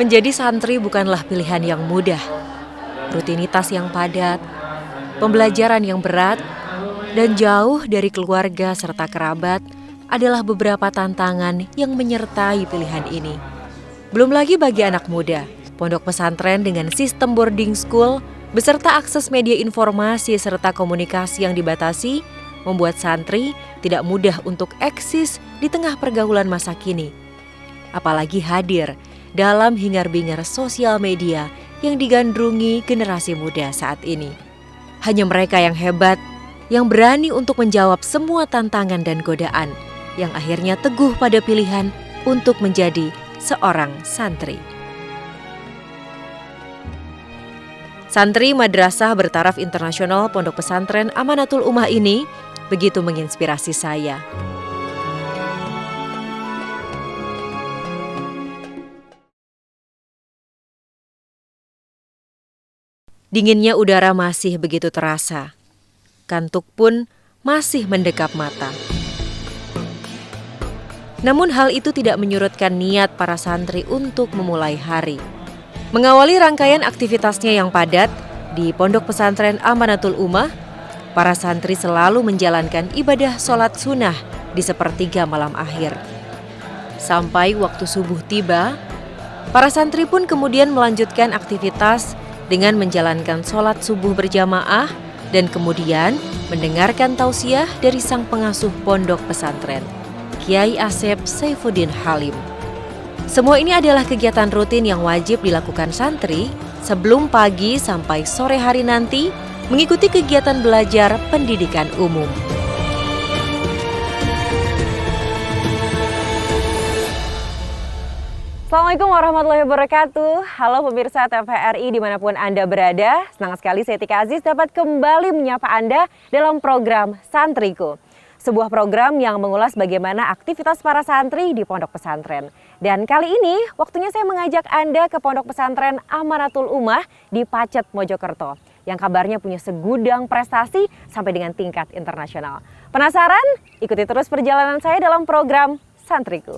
Menjadi santri bukanlah pilihan yang mudah. Rutinitas yang padat, pembelajaran yang berat, dan jauh dari keluarga serta kerabat adalah beberapa tantangan yang menyertai pilihan ini. Belum lagi bagi anak muda, pondok pesantren dengan sistem boarding school beserta akses media informasi serta komunikasi yang dibatasi membuat santri tidak mudah untuk eksis di tengah pergaulan masa kini. Apalagi hadir dalam hingar-bingar sosial media yang digandrungi generasi muda saat ini. Hanya mereka yang hebat, yang berani untuk menjawab semua tantangan dan godaan, yang akhirnya teguh pada pilihan untuk menjadi seorang santri. Santri Madrasah Bertaraf Internasional Pondok Pesantren Amanatul Ummah ini begitu menginspirasi saya. Dinginnya udara masih begitu terasa. Kantuk pun masih mendekap mata. Namun hal itu tidak menyurutkan niat para santri untuk memulai hari. Mengawali rangkaian aktivitasnya yang padat di Pondok Pesantren Amanatul Ummah, para santri selalu menjalankan ibadah sholat sunnah di sepertiga malam akhir. Sampai waktu subuh tiba, para santri pun kemudian melanjutkan aktivitas dengan menjalankan sholat subuh berjamaah dan kemudian mendengarkan tausiah dari sang pengasuh pondok pesantren, Kiai Asep Saifuddin Halim. Semua ini adalah kegiatan rutin yang wajib dilakukan santri sebelum pagi sampai sore hari nanti mengikuti kegiatan belajar pendidikan umum. Assalamualaikum warahmatullahi wabarakatuh. Halo pemirsa TVRI dimanapun Anda berada. Senang sekali saya Tika Aziz dapat kembali menyapa Anda dalam program Santriku. Sebuah program yang mengulas bagaimana aktivitas para santri di pondok pesantren. Dan kali ini waktunya saya mengajak Anda ke Pondok Pesantren Amanatul Ummah di Pacet, Mojokerto. Yang kabarnya punya segudang prestasi sampai dengan tingkat internasional. Penasaran? Ikuti terus perjalanan saya dalam program Santriku.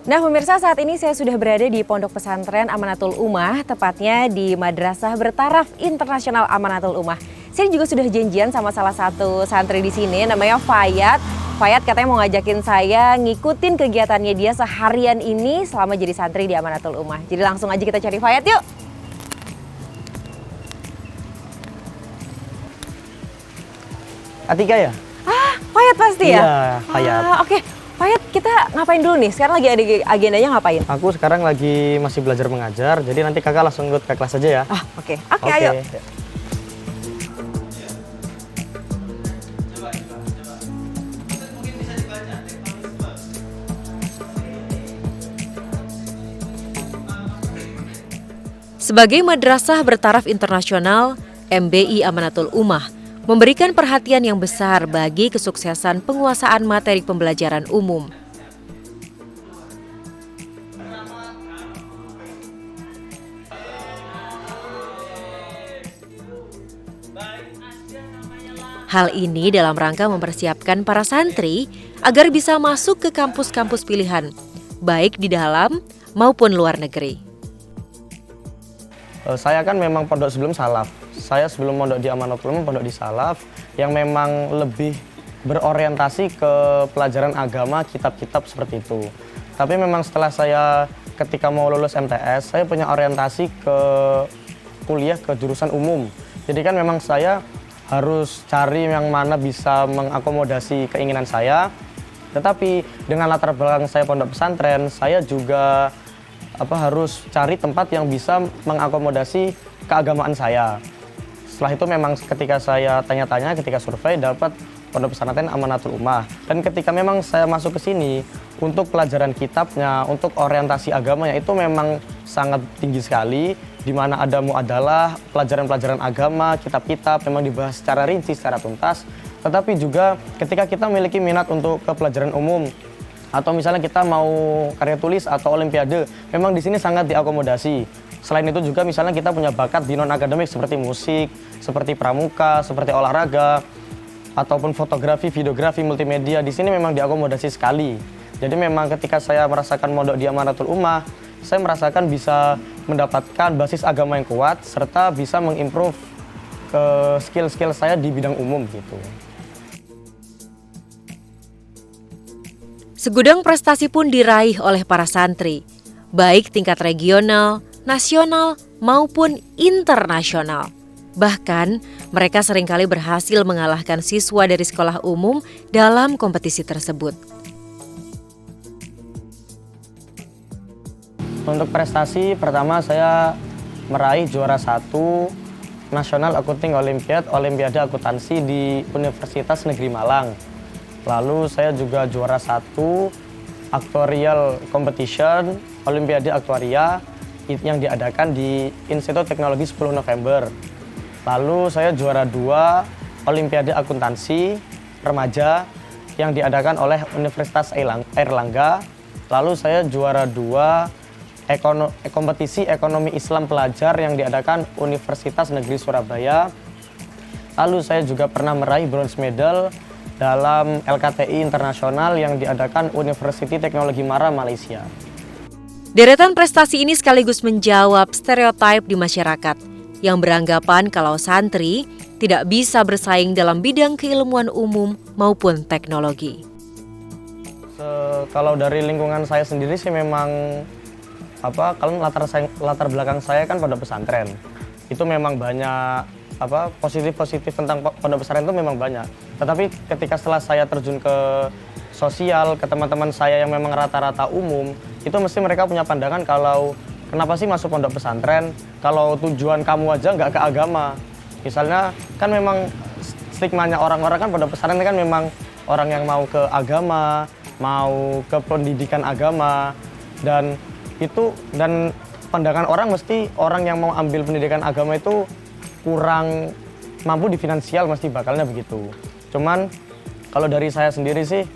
Nah pemirsa, saat ini saya sudah berada di Pondok Pesantren Amanatul Ummah, tepatnya di Madrasah Bertaraf Internasional Amanatul Ummah. Saya juga sudah janjian sama salah satu santri di sini, namanya Fayat. Fayat katanya mau ngajakin saya ngikutin kegiatannya dia seharian ini selama jadi santri di Amanatul Ummah. Jadi langsung aja kita cari Fayat yuk. Atika ya? Fayat pasti ya? Iya, Fayat. Oke. Fayat, kita ngapain dulu nih? Sekarang lagi ada agendanya ngapain? Aku sekarang lagi masih belajar mengajar, jadi nanti kakak langsung ikut ke kelas aja ya. Oke, ayo. Sebagai Madrasah Bertaraf Internasional, MBI Amanatul Ummah memberikan perhatian yang besar bagi kesuksesan penguasaan materi pembelajaran umum. Hal ini dalam rangka mempersiapkan para santri agar bisa masuk ke kampus-kampus pilihan, baik di dalam maupun luar negeri. Saya kan memang pondok sebelum salaf. Saya sebelum pondok di Amanatul Ummah pondok di salaf yang memang lebih berorientasi ke pelajaran agama, kitab-kitab seperti itu. Tapi memang setelah saya ketika mau lulus MTS, saya punya orientasi ke kuliah ke jurusan umum. Jadi kan memang saya harus cari yang mana bisa mengakomodasi keinginan saya. Tetapi dengan latar belakang saya pondok pesantren, saya juga harus cari tempat yang bisa mengakomodasi keagamaan saya. Setelah itu memang ketika saya tanya-tanya, ketika survei dapat Pondok Pesantren Amanatul Ummah. Dan ketika memang saya masuk ke sini, untuk pelajaran kitabnya, untuk orientasi agamanya itu memang sangat tinggi sekali, di mana ada muadalah, pelajaran-pelajaran agama, kitab-kitab memang dibahas secara rinci, secara tuntas. Tetapi juga ketika kita memiliki minat untuk ke pelajaran umum, atau misalnya kita mau karya tulis atau olimpiade, memang di sini sangat diakomodasi. Selain itu juga misalnya kita punya bakat di non-akademik seperti musik, seperti pramuka, seperti olahraga, ataupun fotografi, videografi, multimedia, di sini memang diakomodasi sekali. Jadi memang ketika saya merasakan mondok di Amanatul Ummah, saya merasakan bisa mendapatkan basis agama yang kuat, serta bisa mengimprove skill-skill saya di bidang umum gitu. Segudang prestasi pun diraih oleh para santri, baik tingkat regional, nasional, maupun internasional. Bahkan, mereka seringkali berhasil mengalahkan siswa dari sekolah umum dalam kompetisi tersebut. Untuk prestasi, pertama saya meraih juara 1 National Accounting Olympiad, Olimpiade Akuntansi di Universitas Negeri Malang. Lalu saya juga juara 1 Actuarial Competition, Olimpiade Aktuaria yang diadakan di Institut Teknologi 10 November. Lalu saya juara 2 Olimpiade Akuntansi Remaja yang diadakan oleh Universitas Airlangga. Lalu saya juara 2 kompetisi ekonomi Islam pelajar yang diadakan Universitas Negeri Surabaya. Lalu saya juga pernah meraih bronze medal dalam LKTI internasional yang diadakan University Teknologi Mara, Malaysia. Deretan prestasi ini sekaligus menjawab stereotip di masyarakat yang beranggapan kalau santri tidak bisa bersaing dalam bidang keilmuan umum maupun teknologi. Kalau dari lingkungan saya sendiri sih memang kalau latar belakang saya kan pondok pesantren. Itu memang banyak positif tentang pondok pesantren itu memang banyak. Tetapi ketika setelah saya terjun ke sosial, ke teman-teman saya yang memang rata-rata umum, itu mesti mereka punya pandangan kalau kenapa sih masuk pondok pesantren kalau tujuan kamu aja nggak ke agama. Misalnya kan memang stigmanya orang-orang kan pondok pesantren kan memang orang yang mau ke agama, mau ke pendidikan agama, dan pandangan orang mesti orang yang mau ambil pendidikan agama itu kurang mampu di finansial, mesti bakalnya begitu. Cuman kalau dari saya sendiri sih,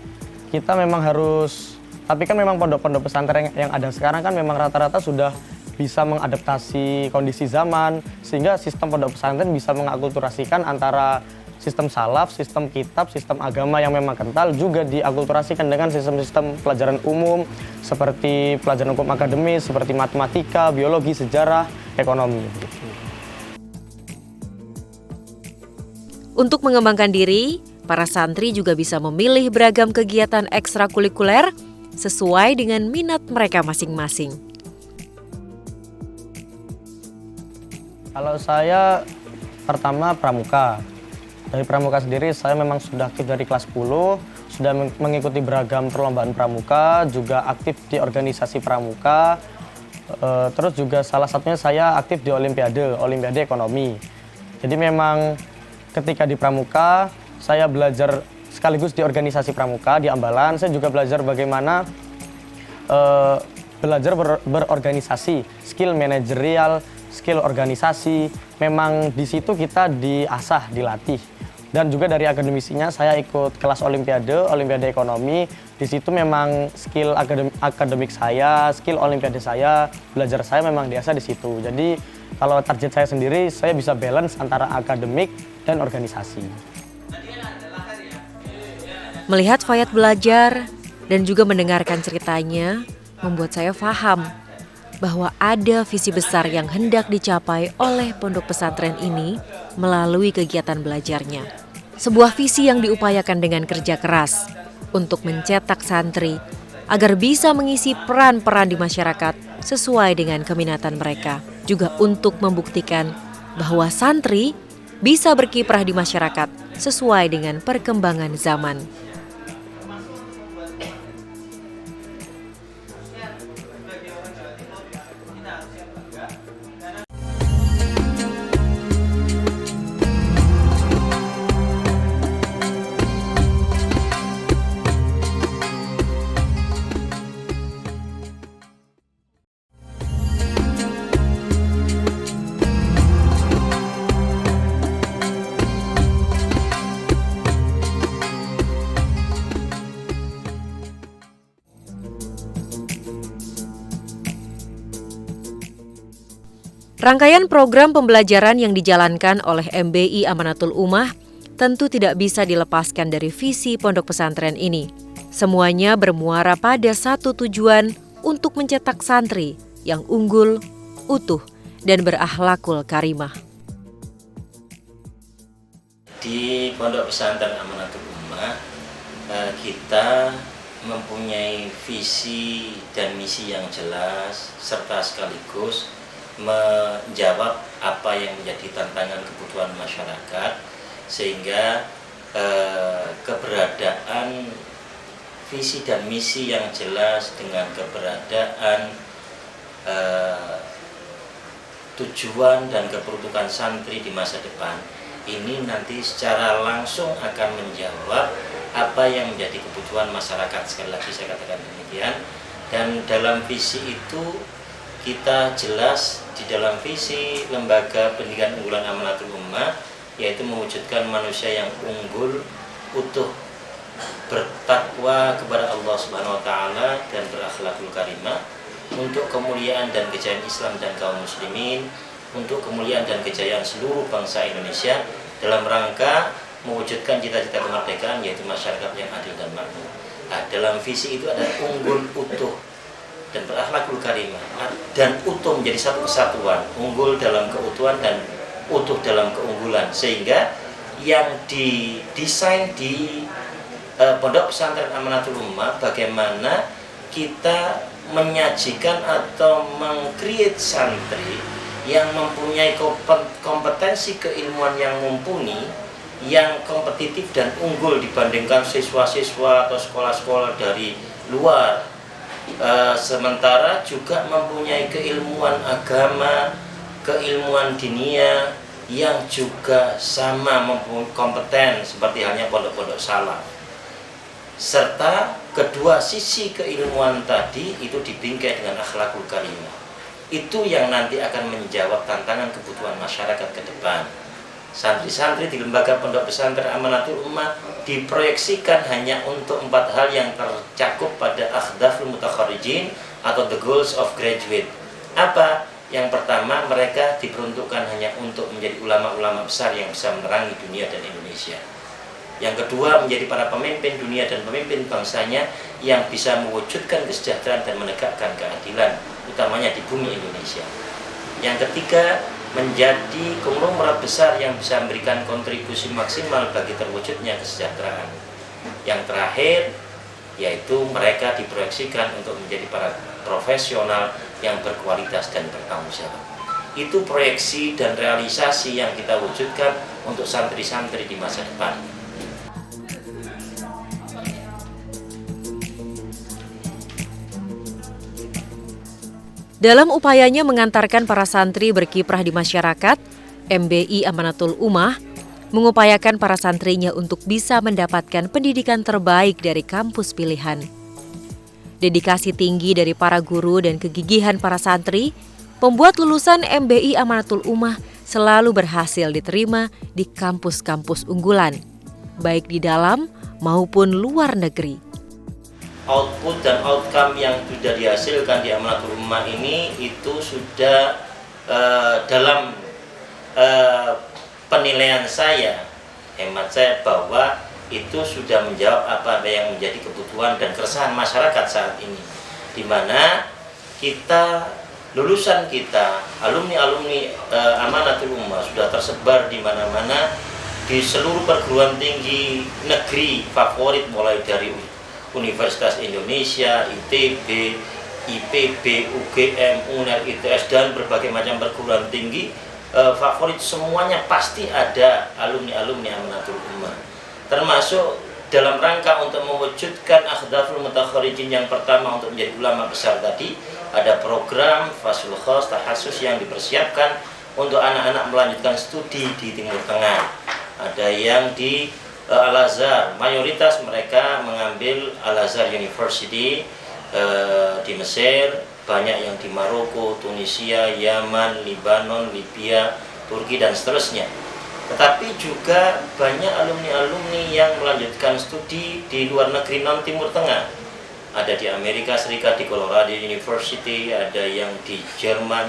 kita memang harus, tapi kan memang pondok-pondok pesantren yang ada sekarang kan memang rata-rata sudah bisa mengadaptasi kondisi zaman, sehingga sistem pondok pesantren bisa mengakulturasikan antara sistem salaf, sistem kitab, sistem agama yang memang kental juga diakulturasikan dengan sistem-sistem pelajaran umum seperti pelajaran hukum akademis, seperti matematika, biologi, sejarah, ekonomi. Untuk mengembangkan diri, para santri juga bisa memilih beragam kegiatan ekstrakurikuler sesuai dengan minat mereka masing-masing. Kalau saya pertama pramuka. Dari pramuka sendiri saya memang sudah aktif dari kelas 10, sudah mengikuti beragam perlombaan pramuka, juga aktif di organisasi pramuka. Terus juga salah satunya saya aktif di Olimpiade Ekonomi. Jadi memang ketika di pramuka, saya belajar sekaligus di organisasi pramuka di Ambalan. Saya juga belajar bagaimana berorganisasi, skill manajerial, skill organisasi. Memang di situ kita diasah, dilatih. Dan juga dari akademisinya saya ikut kelas Olimpiade Ekonomi. Di situ memang skill akademik saya, skill Olimpiade saya, belajar saya memang diasah di situ. Jadi kalau target saya sendiri, saya bisa balance antara akademik dan organisasi. Melihat Fayat belajar dan juga mendengarkan ceritanya, membuat saya paham bahwa ada visi besar yang hendak dicapai oleh pondok pesantren ini melalui kegiatan belajarnya. Sebuah visi yang diupayakan dengan kerja keras untuk mencetak santri agar bisa mengisi peran-peran di masyarakat sesuai dengan keminatan mereka. Juga untuk membuktikan bahwa santri bisa berkiprah di masyarakat sesuai dengan perkembangan zaman. Rangkaian program pembelajaran yang dijalankan oleh MBI Amanatul Ummah tentu tidak bisa dilepaskan dari visi pondok pesantren ini. Semuanya bermuara pada satu tujuan untuk mencetak santri yang unggul, utuh, dan berakhlakul karimah. Di Pondok Pesantren Amanatul Ummah, kita mempunyai visi dan misi yang jelas serta sekaligus menjawab apa yang menjadi tantangan kebutuhan masyarakat, sehingga keberadaan visi dan misi yang jelas dengan keberadaan tujuan dan keperuntukan santri di masa depan ini nanti secara langsung akan menjawab apa yang menjadi kebutuhan masyarakat. Sekali lagi saya katakan demikian. Dan dalam visi itu kita jelas di dalam visi Lembaga Pendidikan Unggulan Amanatul Ummah, yaitu mewujudkan manusia yang unggul, utuh, bertakwa kepada Allah Subhanahu wa taala dan berakhlakul karimah, untuk kemuliaan dan kejayaan Islam dan kaum muslimin, untuk kemuliaan dan kejayaan seluruh bangsa Indonesia dalam rangka mewujudkan cita-cita kemerdekaan, yaitu masyarakat yang adil dan makmur. Nah, dalam visi itu ada unggul, utuh, dan berakhlakul karimah, dan utuh menjadi satu kesatuan, unggul dalam keutuhan dan utuh dalam keunggulan, sehingga yang didesain di Pondok Pesantren Amanatul Ummah bagaimana kita menyajikan atau meng-create santri yang mempunyai kompetensi keilmuan yang mumpuni, yang kompetitif dan unggul dibandingkan siswa-siswa atau sekolah-sekolah dari luar, sementara juga mempunyai keilmuan agama, keilmuan dinia yang juga sama kompeten seperti halnya pondok-pondok salaf. Serta kedua sisi keilmuan tadi itu dibingkai dengan akhlakul karimah. Itu yang nanti akan menjawab tantangan kebutuhan masyarakat ke depan. Santri-santri di Lembaga Pondok Pesantren Amanatul Ummah diproyeksikan hanya untuk 4 hal yang tercakup pada Akhdaful Mutakharijin atau the goals of graduate. Apa? Yang pertama, mereka diperuntukkan hanya untuk menjadi ulama-ulama besar yang bisa menerangi dunia dan Indonesia. Yang kedua, menjadi para pemimpin dunia dan pemimpin bangsanya yang bisa mewujudkan kesejahteraan dan menegakkan keadilan, utamanya di bumi Indonesia. Yang ketiga, menjadi konglomerat besar yang bisa memberikan kontribusi maksimal bagi terwujudnya kesejahteraan. Yang terakhir, yaitu mereka diproyeksikan untuk menjadi para profesional yang berkualitas dan bertanggung jawab. Itu proyeksi dan realisasi yang kita wujudkan untuk santri-santri di masa depan. Dalam upayanya mengantarkan para santri berkiprah di masyarakat, MBI Amanatul Ummah mengupayakan para santrinya untuk bisa mendapatkan pendidikan terbaik dari kampus pilihan. Dedikasi tinggi dari para guru dan kegigihan para santri membuat lulusan MBI Amanatul Ummah selalu berhasil diterima di kampus-kampus unggulan, baik di dalam maupun luar negeri. Output dan outcome yang sudah dihasilkan di Amanatul Ummah ini itu sudah dalam penilaian saya, hemat saya, bahwa itu sudah menjawab apa yang menjadi kebutuhan dan keresahan masyarakat saat ini, di mana kita, lulusan kita, alumni-alumni Amanatul Ummah sudah tersebar di mana-mana di seluruh perguruan tinggi negeri favorit, mulai dari Universitas Indonesia, ITB, IPB, UGM, UNER, ITS, dan berbagai macam perguruan tinggi favorit, semuanya pasti ada alumni-alumni Amanatul Ummah. Termasuk dalam rangka untuk mewujudkan Akhdaful Mutakharijin yang pertama untuk menjadi ulama besar tadi, ada program Fasul Khos Tahasus yang dipersiapkan untuk anak-anak melanjutkan studi di Timur Tengah. Ada yang di Al-Azhar, mayoritas mereka mengambil Al-Azhar University di Mesir, banyak yang di Maroko, Tunisia, Yaman, Libanon, Libya, Turki, dan seterusnya. Tetapi juga banyak alumni-alumni yang melanjutkan studi di luar negeri non Timur Tengah. Ada di Amerika Serikat, di Colorado University, ada yang di Jerman,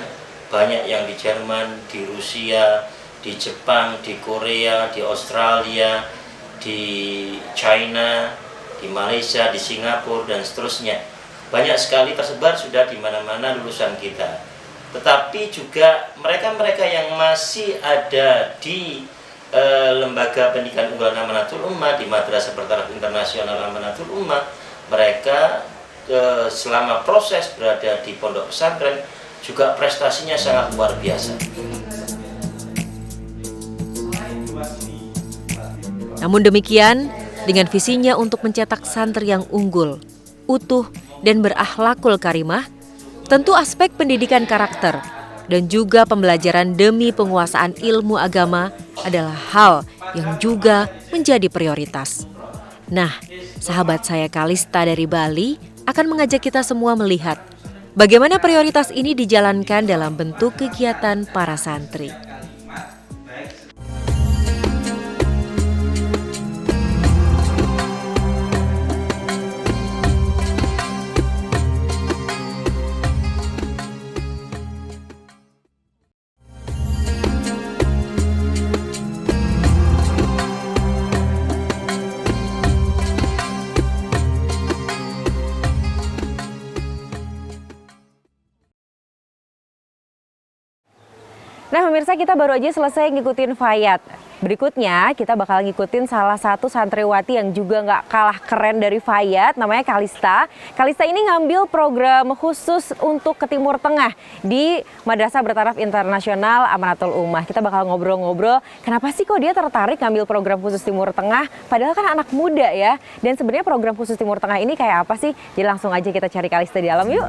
banyak yang di Jerman, di Rusia, di Jepang, di Korea, di Australia, di China, di Malaysia, di Singapura, dan seterusnya. Banyak sekali tersebar sudah di mana-mana lulusan kita. Tetapi juga mereka-mereka yang masih ada di lembaga pendidikan unggulan Amanatul Ummah, di Madrasah Bertaraf Internasional Amanatul Ummah, mereka selama proses berada di pondok pesantren juga prestasinya sangat luar biasa. Namun demikian, dengan visinya untuk mencetak santri yang unggul, utuh, dan berakhlakul karimah, tentu aspek pendidikan karakter dan juga pembelajaran demi penguasaan ilmu agama adalah hal yang juga menjadi prioritas. Nah, sahabat saya Kalista dari Bali akan mengajak kita semua melihat bagaimana prioritas ini dijalankan dalam bentuk kegiatan para santri. Nah pemirsa, kita baru aja selesai ngikutin Fayat. Berikutnya kita bakal ngikutin salah satu santriwati yang juga nggak kalah keren dari Fayat, namanya Kalista. Kalista ini ngambil program khusus untuk ke Timur Tengah di Madrasah Bertaraf Internasional Amanatul Ummah. Kita bakal ngobrol-ngobrol, kenapa sih kok dia tertarik ngambil program khusus Timur Tengah? Padahal kan anak muda ya. Dan sebenarnya program khusus Timur Tengah ini kayak apa sih? Jadi langsung aja kita cari Kalista di dalam yuk.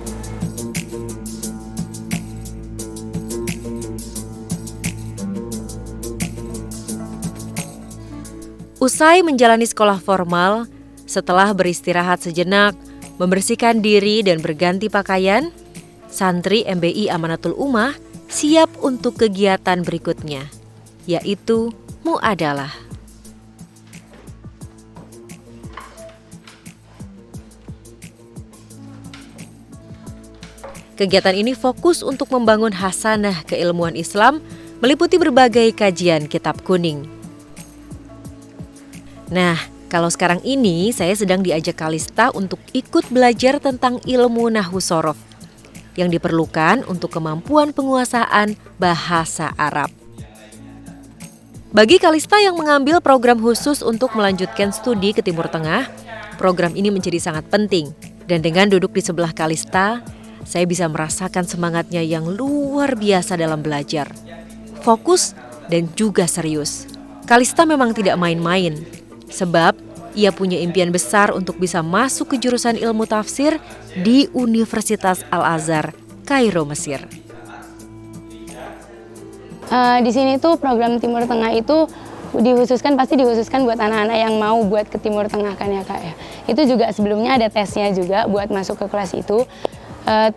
Usai menjalani sekolah formal, setelah beristirahat sejenak, membersihkan diri dan berganti pakaian, santri MBI Amanatul Ummah siap untuk kegiatan berikutnya, yaitu muadalah. Kegiatan ini fokus untuk membangun hasanah keilmuan Islam, meliputi berbagai kajian kitab kuning. Nah, kalau sekarang ini saya sedang diajak Kalista untuk ikut belajar tentang ilmu nahwu shorof yang diperlukan untuk kemampuan penguasaan bahasa Arab. Bagi Kalista yang mengambil program khusus untuk melanjutkan studi ke Timur Tengah, program ini menjadi sangat penting. Dan dengan duduk di sebelah Kalista, saya bisa merasakan semangatnya yang luar biasa dalam belajar. Fokus dan juga serius. Kalista memang tidak main-main. Sebab ia punya impian besar untuk bisa masuk ke jurusan ilmu tafsir di Universitas Al-Azhar, Kairo, Mesir. Di sini tuh program Timur Tengah itu pasti dihususkan buat anak-anak yang mau buat ke Timur Tengah kan ya Kak ya. Itu juga sebelumnya ada tesnya juga buat masuk ke kelas itu.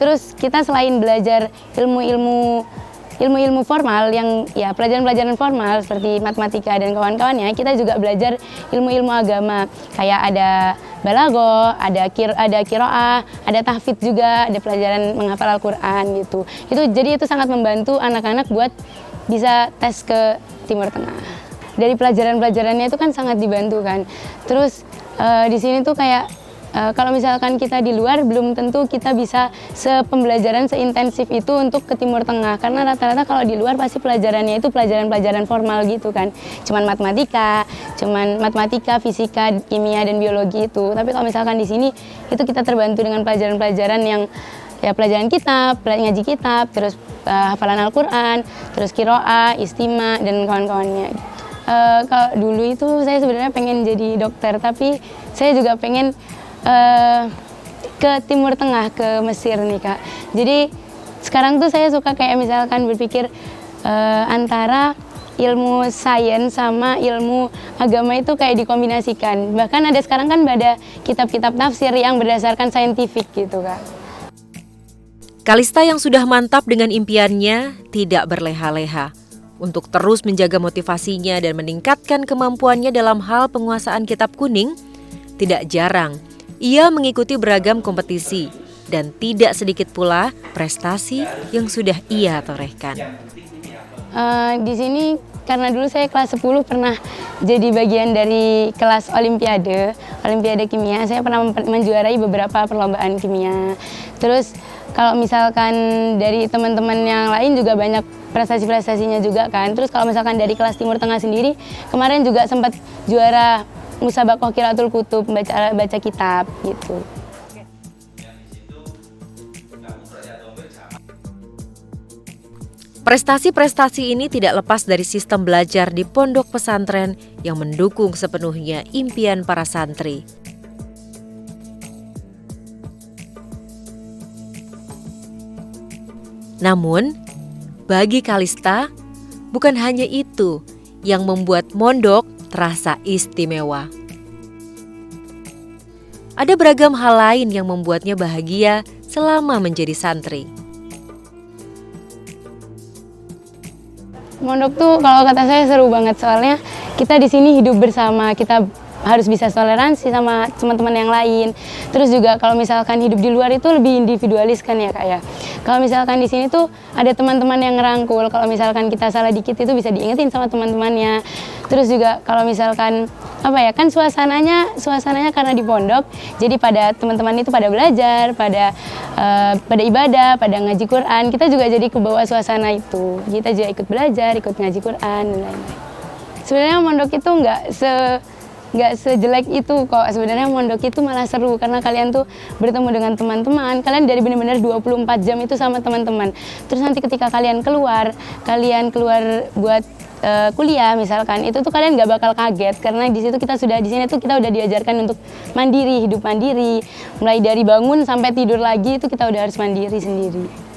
Terus kita selain belajar ilmu-ilmu formal yang ya pelajaran-pelajaran formal seperti matematika dan kawan-kawannya, kita juga belajar ilmu-ilmu agama kayak ada balaghah, ada qiraah, ada tahfidz juga, ada pelajaran menghafal Al-Qur'an gitu. Jadi itu sangat membantu anak-anak buat bisa tes ke Timur Tengah. Dari pelajaran-pelajarannya itu kan sangat dibantu kan. Terus di sini tuh kayak kalau misalkan kita di luar belum tentu kita bisa pembelajaran seintensif itu untuk ke Timur Tengah, karena rata-rata kalau di luar pasti pelajarannya itu pelajaran-pelajaran formal gitu kan, cuman matematika, fisika, kimia dan biologi itu. Tapi kalau misalkan di sini itu kita terbantu dengan pelajaran-pelajaran yang ya pelajaran kitab, ngaji kitab, terus hafalan Al-Qur'an, terus qiraah, istima dan kawan-kawannya. Kalau dulu itu saya sebenarnya pengen jadi dokter, tapi saya juga pengen ke Timur Tengah, ke Mesir nih Kak. Jadi sekarang tuh saya suka kayak misalkan berpikir antara ilmu sains sama ilmu agama itu kayak dikombinasikan. Bahkan ada sekarang kan ada kitab-kitab tafsir yang berdasarkan saintifik gitu Kak. Kalista yang sudah mantap dengan impiannya tidak berleha-leha untuk terus menjaga motivasinya dan meningkatkan kemampuannya dalam hal penguasaan kitab kuning. Tidak jarang ia mengikuti beragam kompetisi dan tidak sedikit pula prestasi yang sudah ia torehkan. Di sini karena dulu saya kelas 10 pernah jadi bagian dari kelas Olimpiade kimia. Saya pernah menjuarai beberapa perlombaan kimia. Terus kalau misalkan dari teman-teman yang lain juga banyak prestasi-prestasinya juga kan. Terus kalau misalkan dari kelas Timur Tengah sendiri, kemarin juga sempat juara Musabakoh Qiraatul Kutub, baca kitab gitu. Prestasi-prestasi ini tidak lepas dari sistem belajar di pondok pesantren yang mendukung sepenuhnya impian para santri. Namun, bagi Kalista, bukan hanya itu yang membuat mondok terasa istimewa. Ada beragam hal lain yang membuatnya bahagia selama menjadi santri. Mondok tuh kalau kata saya seru banget, soalnya kita di sini hidup bersama, kita harus bisa toleransi sama teman-teman yang lain. Terus juga kalau misalkan hidup di luar itu lebih individualis kan ya Kak ya. Kalau misalkan di sini tuh ada teman-teman yang ngerangkul, kalau misalkan kita salah dikit itu bisa diingetin sama teman-temannya. Terus juga kalau misalkan kan suasananya karena di pondok, jadi pada teman-teman itu pada belajar, pada ibadah, pada ngaji Quran. Kita juga jadi kebawa suasana itu. Kita juga ikut belajar, ikut ngaji Quran dan lain-lain. Sebenarnya mondok itu nggak sejelek itu kok. Sebenarnya mondok itu malah seru karena kalian tuh bertemu dengan teman-teman. Kalian dari benar-benar 24 jam itu sama teman-teman. Terus nanti ketika kalian keluar buat kuliah misalkan, itu tuh kalian nggak bakal kaget karena di sini tuh kita udah diajarkan untuk mandiri, hidup mandiri. Mulai dari bangun sampai tidur lagi itu kita udah harus mandiri sendiri.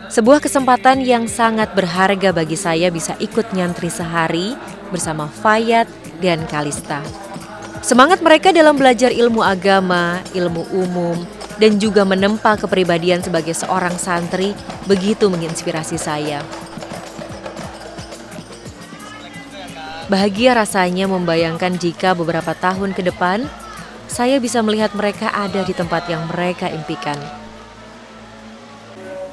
Sebuah kesempatan yang sangat berharga bagi saya bisa ikut nyantri sehari bersama Fayat dan Kalista. Semangat mereka dalam belajar ilmu agama, ilmu umum, dan juga menempa kepribadian sebagai seorang santri begitu menginspirasi saya. Bahagia rasanya membayangkan jika beberapa tahun ke depan, saya bisa melihat mereka ada di tempat yang mereka impikan.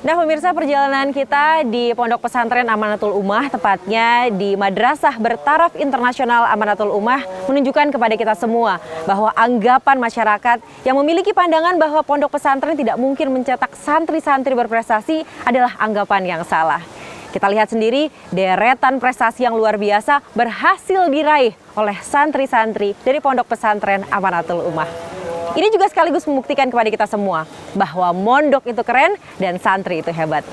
Nah pemirsa, perjalanan kita di Pondok Pesantren Amanatul Ummah, tepatnya di Madrasah Bertaraf Internasional Amanatul Ummah, menunjukkan kepada kita semua bahwa anggapan masyarakat yang memiliki pandangan bahwa pondok pesantren tidak mungkin mencetak santri-santri berprestasi adalah anggapan yang salah. Kita lihat sendiri deretan prestasi yang luar biasa berhasil diraih oleh santri-santri dari Pondok Pesantren Amanatul Ummah. Ini juga sekaligus membuktikan kepada kita semua bahwa mondok itu keren dan santri itu hebat.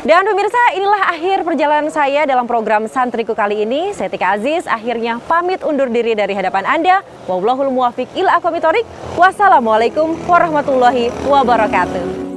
Dan pemirsa, inilah akhir perjalanan saya dalam program Santriku kali ini. Saya Tika Aziz, akhirnya pamit undur diri dari hadapan Anda. Wallahul muwaffiq ila aqwamit thoriq. Wassalamualaikum warahmatullahi wabarakatuh.